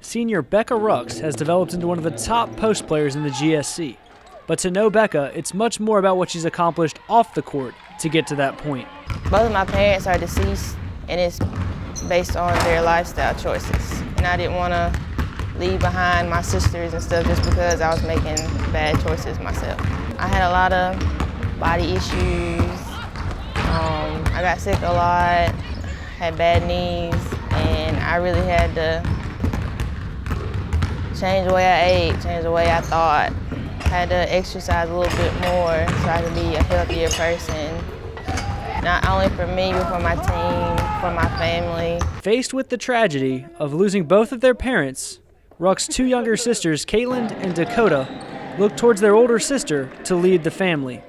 Senior Becca Ruckes has developed into one of the top post players in the GSC. But to know Becca, it's much more about what she's accomplished off the court to get to that point. Both of my parents are deceased, and it's based on their lifestyle choices. And I didn't want to leave behind my sisters and stuff just because I was making bad choices myself. I had a lot of body issues. I got sick a lot, had bad knees, and I really had to change the way I ate, change the way I thought. Had to exercise a little bit more so I could be a healthier person, not only for me, but for my team, for my family. Faced with the tragedy of losing both of their parents, Ruckes' two younger sisters, Caitlin and Dakota, looked towards their older sister to lead the family.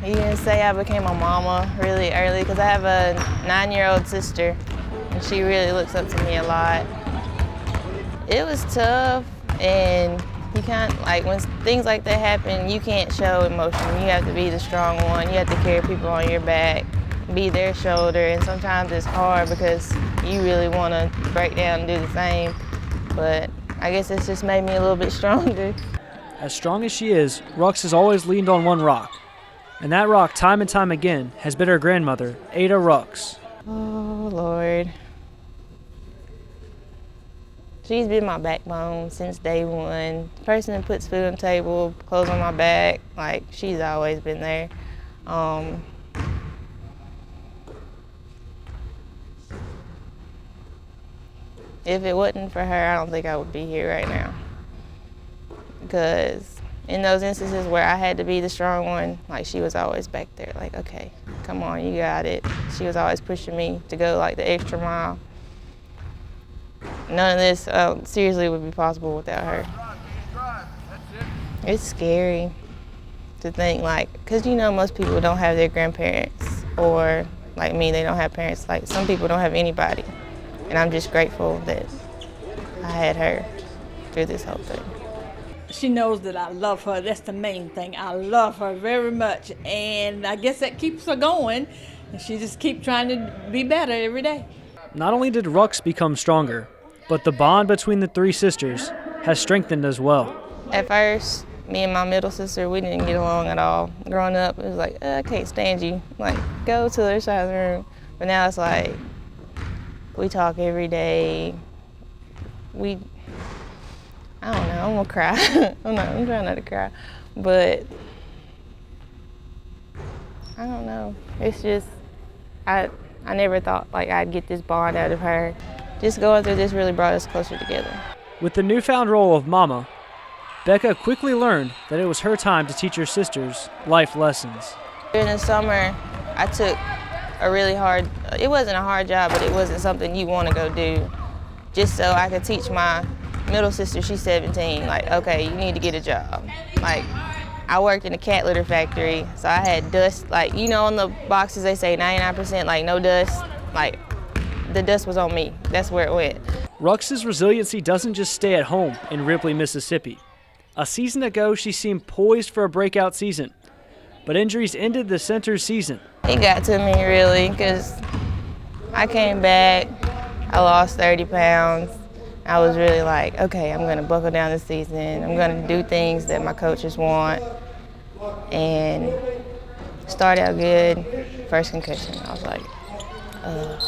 You can say I became a mama really early because I have a 9-year-old sister, and she really looks up to me a lot. It was tough, and you can't, like, when things like that happen, you can't show emotion. You have to be the strong one. You have to carry people on your back, be their shoulder, and sometimes it's hard because you really want to break down and do the same, but I guess it's just made me a little bit stronger. As strong as she is, Ruckes has always leaned on one rock, and that rock, time and time again, has been her grandmother, Ada Ruckes. Oh, Lord. She's been my backbone since day one. The person that puts food on the table, clothes on my back, like, she's always been there. If it wasn't for her, I don't think I would be here right now. Because in those instances where I had to be the strong one, like, she was always back there, like, okay, come on, you got it. She was always pushing me to go, like, the extra mile. None of this seriously would be possible without her. It's scary to think, like, because you know most people don't have their grandparents, or like me, they don't have parents. Like, some people don't have anybody, and I'm just grateful that I had her through this whole thing. She knows that I love her. That's the main thing. I love her very much, and I guess that keeps her going, and she just keeps trying to be better every day. Not only did Ruckes become stronger, but the bond between the three sisters has strengthened as well. At first, me and my middle sister, we didn't get along at all. Growing up, it was like, I can't stand you. Like, go to the other side of the room. But now it's like, we talk every day. I don't know, I'm gonna cry. I'm trying not to cry. But, I don't know. It's just, I never thought, like, I'd get this bond out of her. Just going through this really brought us closer together. With the newfound role of mama, Becca quickly learned that it was her time to teach her sisters life lessons. During the summer, I took a really hard, it wasn't a hard job, but it wasn't something you want to go do, just so I could teach my middle sister, she's 17, like, okay, you need to get a job. Like, I worked in a cat litter factory, so I had dust, like, you know, on the boxes they say 99%, like, no dust. Like, the dust was on me. That's where it went. Ruckes' resiliency doesn't just stay at home in Ripley, Mississippi. A season ago, she seemed poised for a breakout season, but injuries ended the center's season. It got to me, really, because I came back, I lost 30 pounds. I was really like, okay, I'm going to buckle down this season. I'm going to do things that my coaches want, and start out good. First concussion, I was like,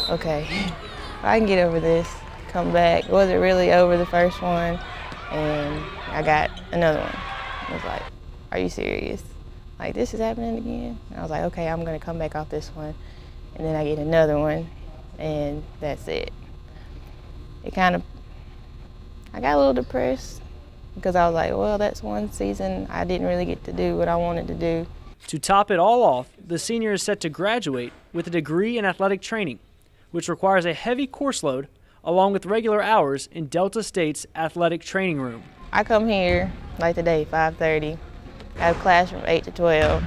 okay, I can get over this, come back. It wasn't really over the first one, and I got another one. I was like, are you serious? Like, this is happening again? And I was like, okay, I'm gonna come back off this one. And then I get another one, and that's it. I got a little depressed because I was like, well, that's one season I didn't really get to do what I wanted to do. To top it all off, the senior is set to graduate with a degree in athletic training, which requires a heavy course load along with regular hours in Delta State's athletic training room. I come here, like today, 5:30. I have class from 8 to 12.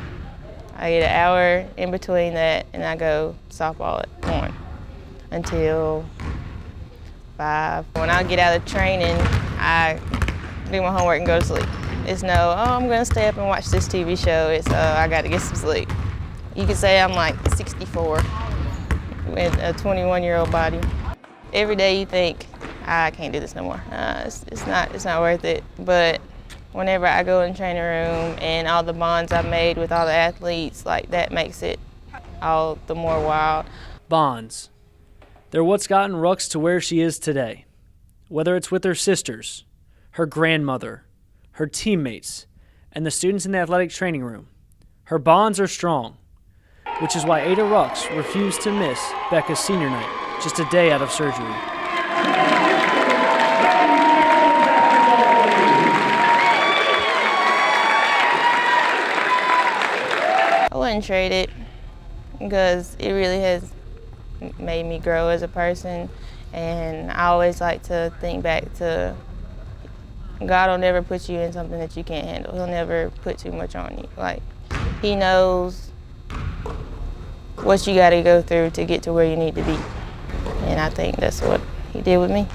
I get an hour in between that, and I go softball at 1 until 5. When I get out of training, I do my homework and go to sleep. It's no, oh, I'm gonna stay up and watch this TV show. It's, I gotta get some sleep. You could say I'm like 64 with a 21-year-old body. Every day you think, I can't do this no more. It's not worth it. But whenever I go in the training room and all the bonds I've made with all the athletes, like that makes it all the more wild. Bonds. They're what's gotten Ruckes to where she is today. Whether it's with her sisters, her grandmother, her teammates, and the students in the athletic training room, her bonds are strong, which is why Ada Ruckes refused to miss Becca's senior night, just a day out of surgery. I wouldn't trade it because it really has made me grow as a person, and I always like to think back to God will never put you in something that you can't handle. He'll never put too much on you. Like, he knows what you got to go through to get to where you need to be, and I think that's what he did with me.